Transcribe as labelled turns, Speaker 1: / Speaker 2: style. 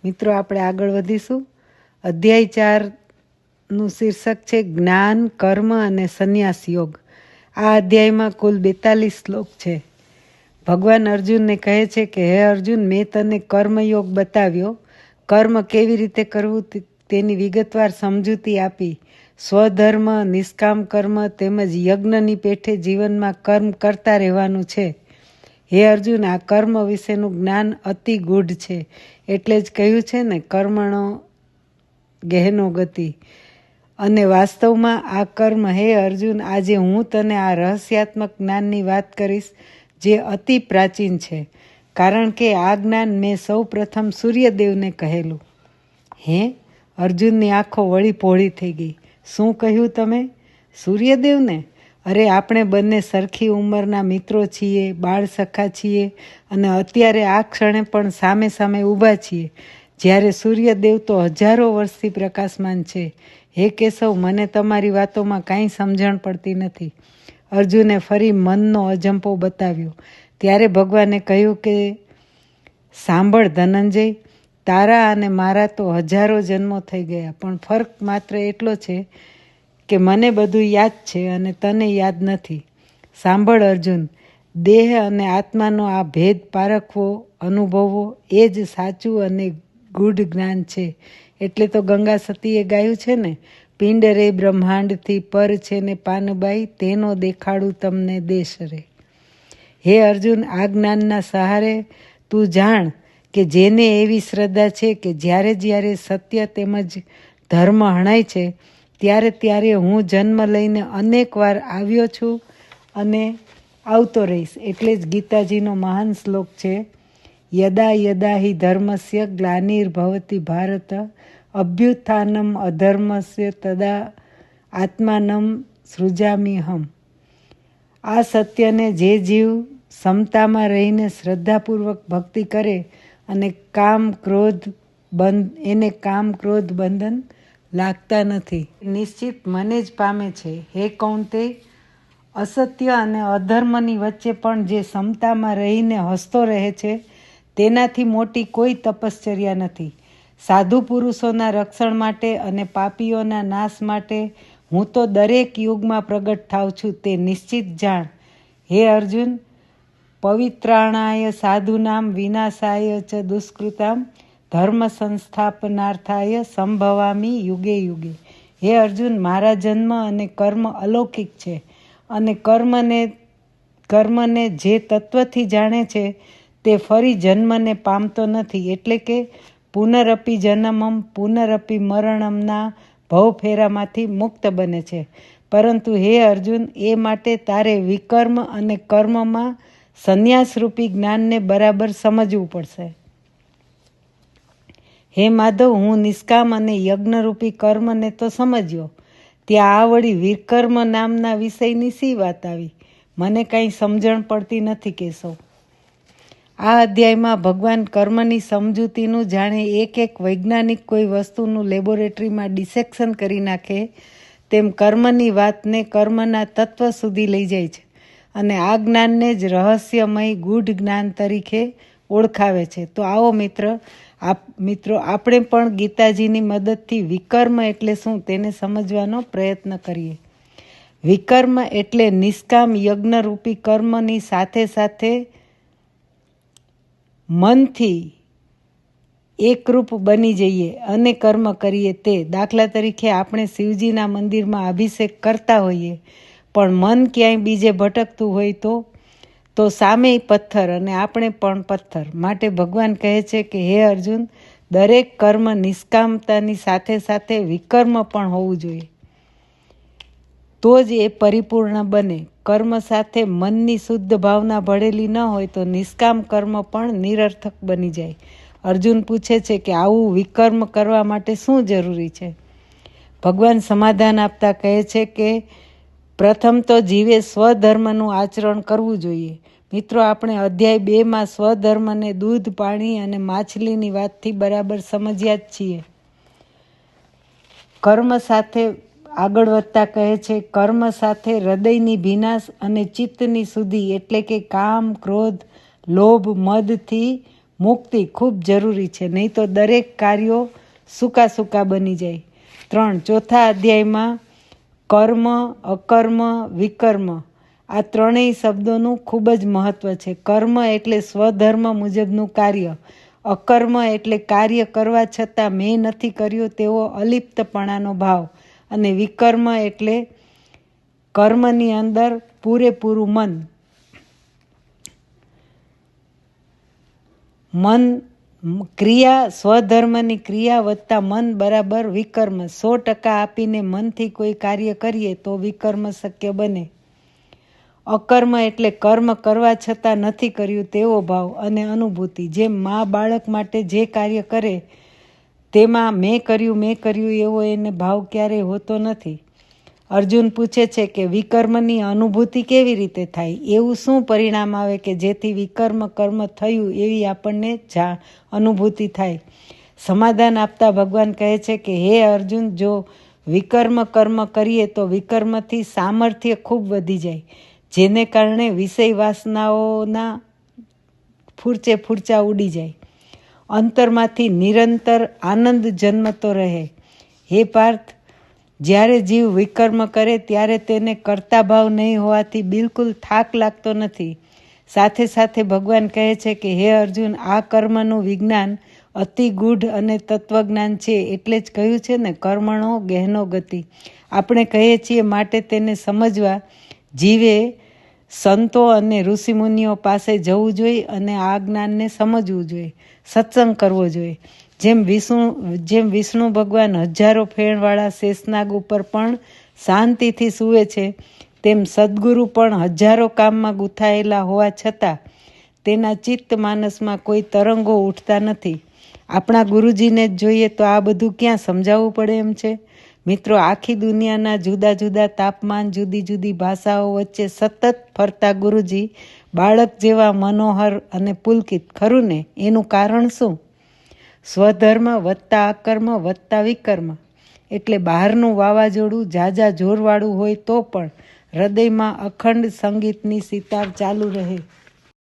Speaker 1: મિત્રો આપણે આગળ વધીશું. અધ્યાય 4નું શીર્ષક છે જ્ઞાન, કર્મ અને સંન્યાસ યોગ. આ અધ્યાયમાં કુલ 42 શ્લોક છે. ભગવાન અર્જુનને કહે છે કે હે અર્જુન, મેં તને કર્મયોગ બતાવ્યો. કર્મ કેવી રીતે કરવું તેની વિગતવાર સમજૂતી આપી. સ્વધર્મ, નિષ્કામ કર્મ તેમજ યજ્ઞની પેઠે જીવનમાં કર્મ કરતા રહેવાનું છે. હે અર્જુન, આ કર્મ વિશેનું જ્ઞાન અતિ ગૂઢ છે. એટલે જ કહ્યું છે ને, કર્મણો ગહેનો ગતિ. અને વાસ્તવમાં આ કર્મ, હે અર્જુન, આજે હું તને આ રહસ્યાત્મક જ્ઞાનની વાત કરીશ જે અતિ પ્રાચીન છે. કારણ કે આ જ્ઞાન મેં સૌ પ્રથમ સૂર્યદેવને કહેલું. હે અર્જુનની આંખો વળી પહોળી થઈ ગઈ. શું કહ્યું તમે? સૂર્યદેવને? અરે, આપણે બંને સરખી ઉંમરના મિત્રો છીએ, બાળ સખા છીએ અને અત્યારે આ ક્ષણે પણ સામે સામે ઊભા છીએ, જ્યારે સૂર્યદેવ તો હજારો વર્ષથી પ્રકાશમાન છે. હે કેશવ, મને તમારી વાતોમાં કાંઈ સમજણ પડતી નથી. અર્જુને ફરી મનનો અજંપો બતાવ્યો. ત્યારે ભગવાને કહ્યું કે સાંભળ ધનંજય, તારા અને મારા તો હજારો જન્મો થઈ ગયા, પણ ફરક માત્ર એટલો છે કે મને બધું યાદ છે અને તને યાદ નથી. સાંભળ અર્જુન, દેહ અને આત્માનો આ ભેદ પારખવો, અનુભવવો એ જ સાચું અને ગૂઢ જ્ઞાન છે. એટલે તો ગંગા સતીએ ગાયું છે ને, પિંડ રે બ્રહ્માંડથી પર છે ને પાનબાઈ, તેનો દેખાડું તમને દેશ રે. હે અર્જુન, આ જ્ઞાનના સહારે તું જાણ કે જેને એવી શ્રદ્ધા છે કે જ્યારે જ્યારે સત્ય તેમજ ધર્મ હણાય છે ત્યારે ત્યારે હું જન્મ લઈને અનેક વાર આવ્યો છું અને આવતો રહીશ. એટલે જ ગીતાજીનો મહાન શ્લોક છે, યદા યદા હિ ધર્મસ્ય ગ્લાનિર્ભવતિ ભારત, અભ્યુત્થાનમ અધર્મસ્ય તદા આત્માનમ સૃજામ્યહમ. આ સત્યને જે જીવ સમતામાં રહીને શ્રદ્ધાપૂર્વક ભક્તિ કરે અને કામ ક્રોધ બંધન લાગતા નથી, નિશ્ચિત મને જ પામે છે. હે કૌંતેય, અસત્ય અને અધર્મની વચ્ચે પણ જે સમતામાં રહીને હસતો રહે છે તેનાથી મોટી કોઈ તપશ્ચર્યા નથી. સાધુ પુરુષોના રક્ષણ માટે અને પાપીઓના નાશ માટે હું તો દરેક યુગમાં પ્રગટ થાઉં છું, તે નિશ્ચિત જાણ. હે અર્જુન, પવિત્રાણાય સાધુનામ વિનાશાય ચ દુષ્કૃતામ ધર્મ સંસ્થાપનાર્થાય સંભવામી યુગે યુગે. હે અર્જુન, મારા જન્મ અને કર્મ અલૌકિક છે અને કર્મને જે તત્વથી જાણે છે તે ફરી જન્મને પામતો નથી. એટલે કે પુનરપી જન્મમ પુનરપી મરણમના ભવફેરામાંથી મુક્ત બને છે. પરંતુ હે અર્જુન, એ માટે તારે વિકર્મ અને કર્મમાં સંન્યાસરૂપી જ્ઞાનને બરાબર સમજવું પડશે. હે માધવ, હું નિષ્કામ અને યજ્ઞરૂપી કર્મને તો સમજ્યો, ત્યાં આ વળી વિકર્મ નામના વિષયની શી વાત આવી? મને કાંઈ સમજણ પડતી નથી કેશવ. આ અધ્યાયમાં ભગવાન કર્મની સમજૂતીનું જાણે એક વૈજ્ઞાનિક કોઈ વસ્તુનું લેબોરેટરીમાં ડિસેક્શન કરી નાખે તેમ કર્મની વાતને કર્મના તત્વ સુધી લઈ જાય છે અને આ જ્ઞાનને જ રહસ્યમય ગૂઢ જ્ઞાન તરીકે ઓળખાવે છે. તો આવો મિત્રો આપણે પણ ગીતાજીની મદદથી વિકર્મ એટલે શું તેને સમજવાનો પ્રયત્ન કરીએ. વિકર્મ એટલે નિષ્કામ યજ્ઞરૂપી કર્મની સાથે સાથે મનથી એકરૂપ બની જઈએ અને કર્મ કરીએ તે. દાખલા તરીકે આપણે શિવજીના મંદિરમાં અભિષેક કરતા હોઈએ પણ મન ક્યાંય બીજે ભટકતું હોય તો સામે પથ્થર અને આપણે પણ પથ્થર. માટે ભગવાન કહે છે કે હે અર્જુન, દરેક કર્મ નિષ્કામતાની સાથે સાથે વિકર્મ પણ હોવું જોઈએ, તો જ એ પરિપૂર્ણ બને. કર્મ સાથે મનની શુદ્ધ ભાવના ભળેલી ન હોય તો નિષ્કામ કર્મ પણ નિરર્થક બની જાય. અર્જુન પૂછે છે કે આવું વિકર્મ કરવા માટે શું જરૂરી છે? ભગવાન સમાધાન આપતા કહે છે કે પ્રથમ તો જીવે સ્વધર્મનું આચરણ કરવું જોઈએ. મિત્રો, આપણે અધ્યાય 2માં સ્વધર્મને દૂધ, પાણી અને માછલીની વાતથી બરાબર સમજ્યા જ છીએ. કર્મ સાથે આગળ વધતા કહે છે, કર્મ સાથે હૃદયની ભીનાશ અને ચિત્તની શુદ્ધિ એટલે કે કામ, ક્રોધ, લોભ, મદથી મુક્તિ ખૂબ જરૂરી છે, નહીં તો દરેક કાર્યો સૂકા સૂકા બની જાય. 3. ચોથા અધ્યાયમાં કર્મ, અકર્મ, વિકર્મ આ ત્રણેય શબ્દોનું ખૂબ જ મહત્વ છે. કર્મ એટલે સ્વધર્મ મુજબનું કાર્ય. અકર્મ એટલે કાર્ય કરવા છતાં મેં નથી કર્યું તેવો અલિપ્તપણાનો ભાવ. અને વિકર્મ એટલે કર્મની અંદર પૂરેપૂરું મન ક્રિયા, સ્વધર્મની ક્રિયા વત્તા મન બરાબર વિકર્મ. 100% આપીને મનથી કોઈ કાર્ય કરીએ તો વિકર્મ શક્ય બને. અકર્મ એટલે કર્મ કરવા છતાં નથી કર્યું તેવો ભાવ અને અનુભૂતિ. જેમ મા બાળક માટે જે કાર્ય કરે તેમાં મેં કર્યું એવો એને ભાવ ક્યારેય હોતો નથી. અર્જુન પૂછે છે કે વિકર્મની અનુભૂતિ કેવી રીતે થાય? એવું શું પરિણામ આવે કે જેથી વિકર્મ કર્મ થયું એવી આપણને અનુભૂતિ થાય? સમાધાન આપતા ભગવાન કહે છે કે હે અર્જુન, જો વિકર્મ કર્મ કરીએ તો વિકર્મથી સામર્થ્ય ખૂબ વધી જાય, જેને કારણે વિષય વાસનાઓના ફૂરચા ઉડી જાય. અંતરમાંથી નિરંતર આનંદ જન્મતો રહે. હે પાર્થ, જ્યારે જીવ વિકર્મ કરે ત્યારે તેને કર્તા ભાવ નહીં હોવાથી બિલકુલ થાક લાગતો નથી. સાથે સાથે ભગવાન કહે છે કે હે અર્જુન, આ કર્મનું વિજ્ઞાન અતિ ગૂઢ અને તત્વજ્ઞાન છે. એટલે જ કહ્યું છે ને, કર્મણો ગહેનો ગતિ. આપણે કહીએ છીએ માટે તેને સમજવા જીવે સંતો અને ઋષિમુનિઓ પાસે જવું જોઈએ અને આ જ્ઞાનને સમજવું જોઈએ, સત્સંગ કરવો જોઈએ. જેમ વિષ્ણુ ભગવાન હજારો ફેણવાળા શેષનાગ ઉપર પણ શાંતિથી સૂવે છે, તેમ સદગુરુ પણ હજારો કામમાં ગૂંથાયેલા હોવા છતાં તેના ચિત્ત માનસમાં કોઈ તરંગો ઉઠતા નથી. આપણા ગુરુજીને જ જોઈએ તો આ બધું ક્યાં સમજાવવું પડે એમ છે. મિત્રો, આખી દુનિયાના જુદા જુદા તાપમાન, જુદી જુદી ભાષાઓ વચ્ચે સતત ફરતા ગુરુજી બાળક જેવા મનોહર અને પુલકિત, ખરું ને? એનું કારણ શું? સ્વધર્મ વત્તા અકર્મ વત્તા વિકર્મ. એટલે બહારનું વાવાઝોડું ઝાઝા જોરવાળું હોય તો પણ હૃદયમાં અખંડ સંગીતની સિતાર ચાલુ રહે.